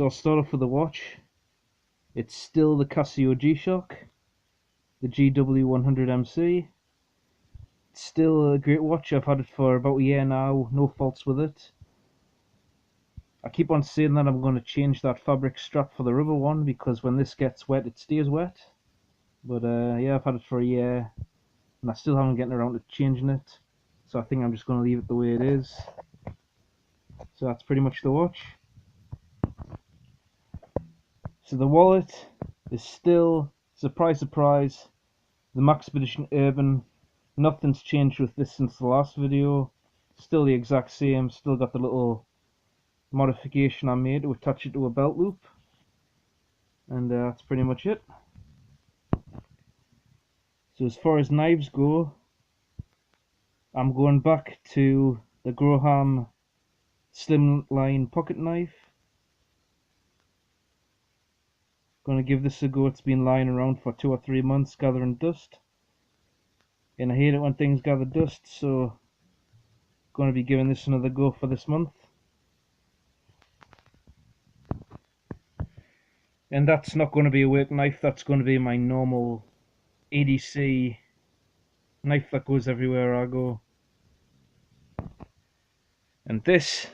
So I'll start off with the watch. It's still the Casio G-Shock, the GW100MC. It's still a great watch. I've had it for about a year now, no faults with it. I keep on saying that I'm going to change that fabric strap for the rubber one, because when this gets wet it stays wet. But yeah, I've had it for a year and I still haven't gotten around to changing it, so I think I'm just going to leave it the way it is. So that's pretty much the watch. So the wallet is still, surprise surprise, the Maxpedition Urban. Nothing's changed with this since the last video. Still the exact same, still got the little modification I made to attach it to a belt loop. And that's pretty much it. So as far as knives go, I'm going back to the Groham Slimline pocket knife. Gonna give this a go. It's been lying around for 2 or 3 months gathering dust, and I hate it when things gather dust, so gonna be giving this another go for this month. And that's not going to be a work knife, that's going to be my normal EDC knife that goes everywhere I go. And this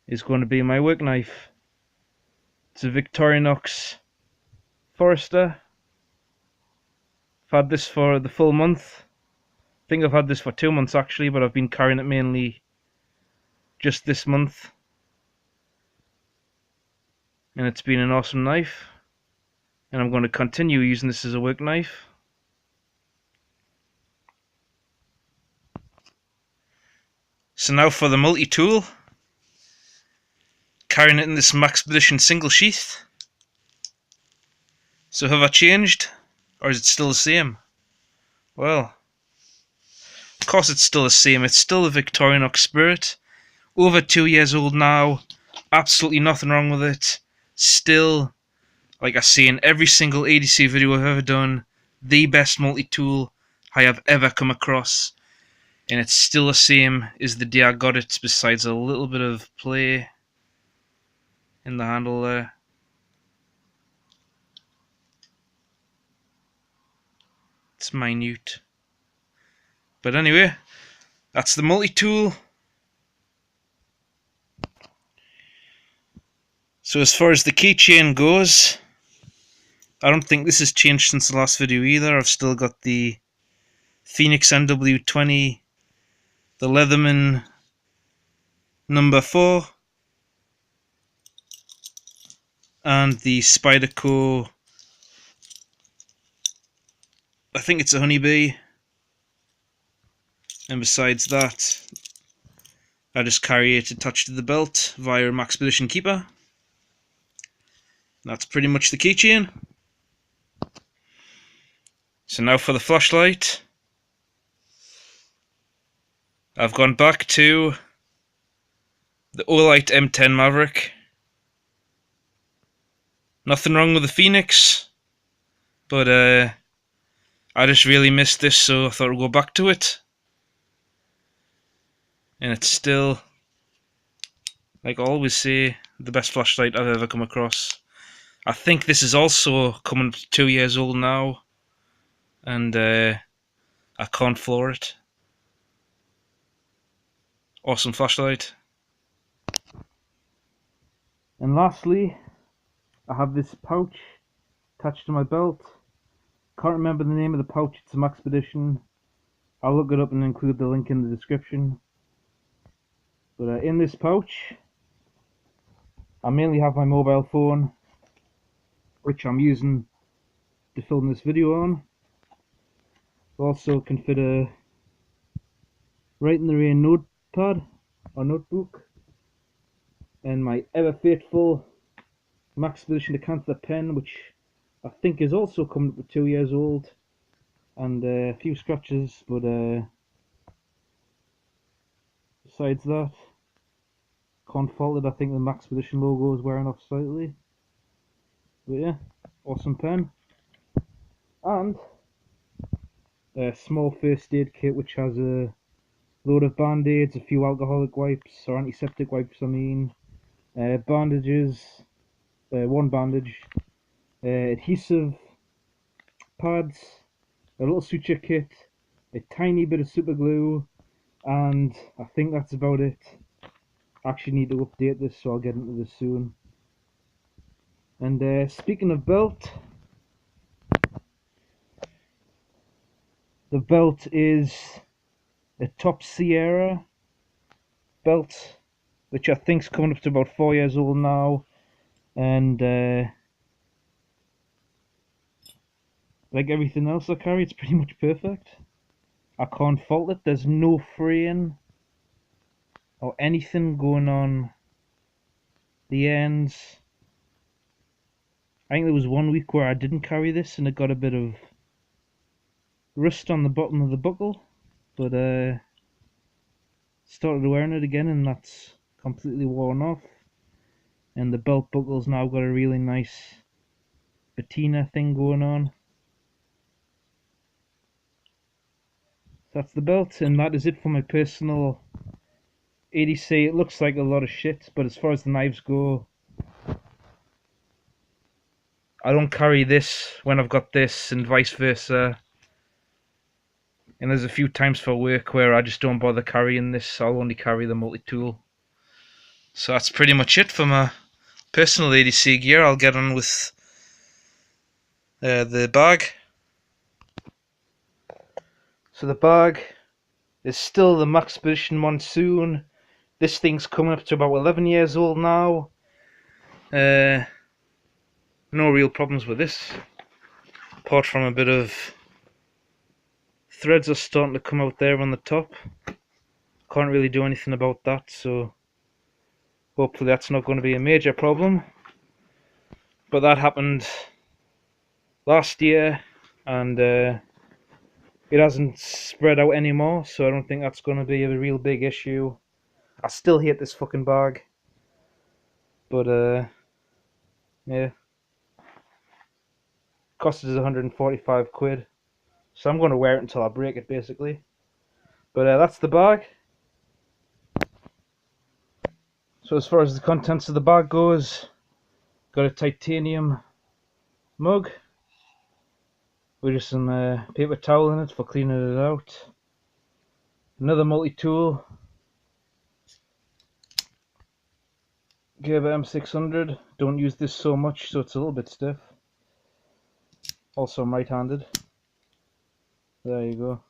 is going to be my work knife. It's a Victorinox Forester. I've had this for the full month. I think I've had this for 2 months actually, but I've been carrying it mainly just this month. And it's been an awesome knife. And I'm going to continue using this as a work knife. So now for the multi-tool. Carrying it in this Maxpedition single sheath. So have I changed? Or is it still the same? Well, of course it's still the same. It's still the Victorinox Spirit. Over 2 years old now. Absolutely nothing wrong with it. Still, like I say in every single EDC video I've ever done, the best multi-tool I have ever come across. And it's still the same as the day I got it, besides a little bit of play in the handle there. It's minute. But anyway, that's the multi-tool. So as far as the keychain goes, I don't think this has changed since the last video either. I've still got the Phoenix NW20, the Leatherman number 4, and the Spyderco, I think it's a honeybee. And besides that, I just carry it attached to the belt via a Maxpedition keeper. That's pretty much the keychain. So now for the flashlight. I've gone back to the Olight M10 Maverick. Nothing wrong with the Phoenix, but I just really missed this, so I thought I'd go back to it. And it's still, like I always say, the best flashlight I've ever come across. I think this is also coming up to 2 years old now, and I can't floor it. Awesome flashlight. And lastly, I have this pouch attached to my belt. Can't remember the name of the pouch, it's a Maxpedition. I'll look it up and include the link in the description. But in this pouch, I mainly have my mobile phone, which I'm using to film this video on. Also can fit a Right in the Rain notepad or notebook, and my ever faithful Maxpedition Decanther pen, which I think is also coming up to 2 years old, and a few scratches, but besides that, can't fault it. I think the Maxpedition logo is wearing off slightly, but yeah, awesome pen. And a small first aid kit which has a load of band-aids, a few alcoholic wipes, or antiseptic wipes I mean, bandages, one bandage, adhesive pads, a little suture kit, a tiny bit of super glue, and I think that's about it. I actually need to update this, so I'll get into this soon. And speaking of belt, the belt is a Top Sierra belt, which I think's coming up to about 4 years old now, and like everything else I carry, it's pretty much perfect. I can't fault it. There's no fraying or anything going on the ends. I think there was one week where I didn't carry this and it got a bit of rust on the bottom of the buckle, but started wearing it again and that's completely worn off. And the belt buckle's now got a really nice patina thing going on. That's the belt, and that is it for my personal EDC. It looks like a lot of shit, but as far as the knives go, I don't carry this when I've got this and vice versa. And there's a few times for work where I just don't bother carrying this. I'll only carry the multi-tool. So that's pretty much it for my personal EDC gear. I'll get on with the bag. So the bag is still the Maxpedition Monsoon. This thing's coming up to about 11 years old now. No real problems with this, apart from a bit of threads are starting to come out there on the top. Can't really do anything about that, so hopefully that's not going to be a major problem. But that happened last year, and it hasn't spread out anymore, so I don't think that's going to be a real big issue. I still hate this fucking bag, but yeah, cost us 145 quid, so I'm going to wear it until I break it basically. But that's the bag. So as far as the contents of the bag goes, got a titanium mug with just some paper towel in it for cleaning it out. Another multi-tool, Gerber M600. Don't use this so much, so it's a little bit stiff. Also I'm right-handed. There you go.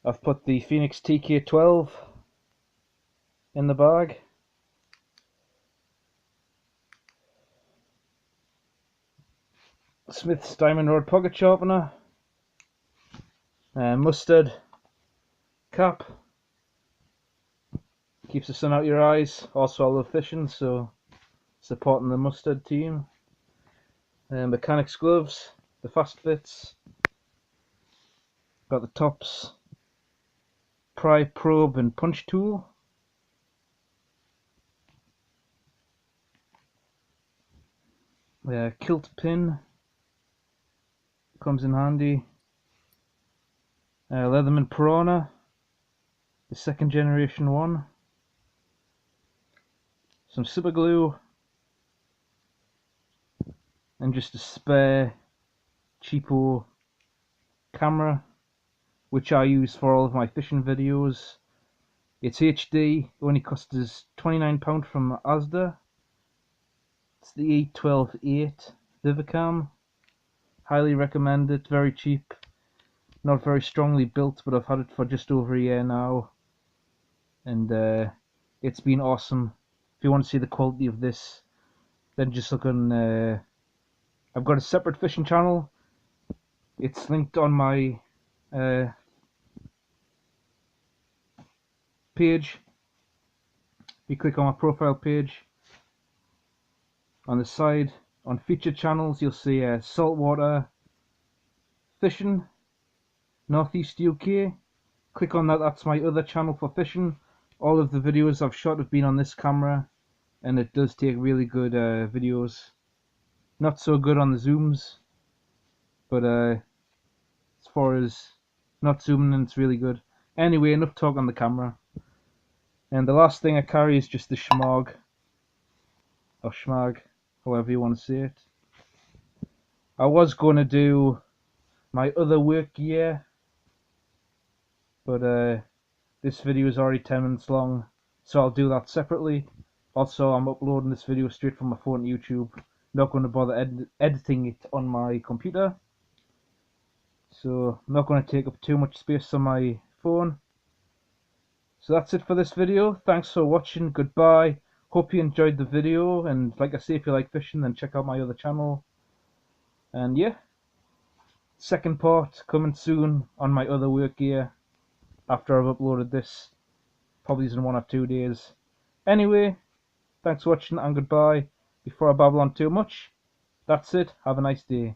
I've put the Phoenix TK12 in the bag. Smith's Diamond Rod Pocket Sharpener. Mustard cap. Keeps the sun out your eyes. Also I love fishing, so supporting the mustard team. Mechanics gloves, the fast fits. Got the tops, pry, probe and punch tool. Kilt pin comes in handy. Leatherman Piranha, the second generation one. Some super glue, and just a spare cheapo camera, which I use for all of my fishing videos. It's HD, only cost us £29 from Asda. It's the E12-8 Vivicam. Highly recommend it, very cheap. Not very strongly built, but I've had it for just over a year now. And it's been awesome. If you want to see the quality of this, then just look on... I've got a separate fishing channel. It's linked on my page. If you click on my profile page, on the side, on featured channels, you'll see saltwater fishing, Northeast UK. Click on that, that's my other channel for fishing. All of the videos I've shot have been on this camera, and it does take really good videos. Not so good on the zooms, but as far as not zooming in, it's really good. Anyway, enough talk on the camera. And the last thing I carry is just the Shmog. or schmag, however you want to say it. I was going to do my other work gear, but this video is already 10 minutes long, so I'll do that separately. Also, I'm uploading this video straight from my phone to YouTube. Not going to bother editing it on my computer, so I'm not going to take up too much space on my phone. So that's it for this video. Thanks for watching. Goodbye. Hope you enjoyed the video, and like I say, if you like fishing, then check out my other channel. And yeah, second part coming soon on my other work gear after I've uploaded this, probably in 1 or 2 days. Anyway, thanks for watching and goodbye. Before I babble on too much, that's it. Have a nice day.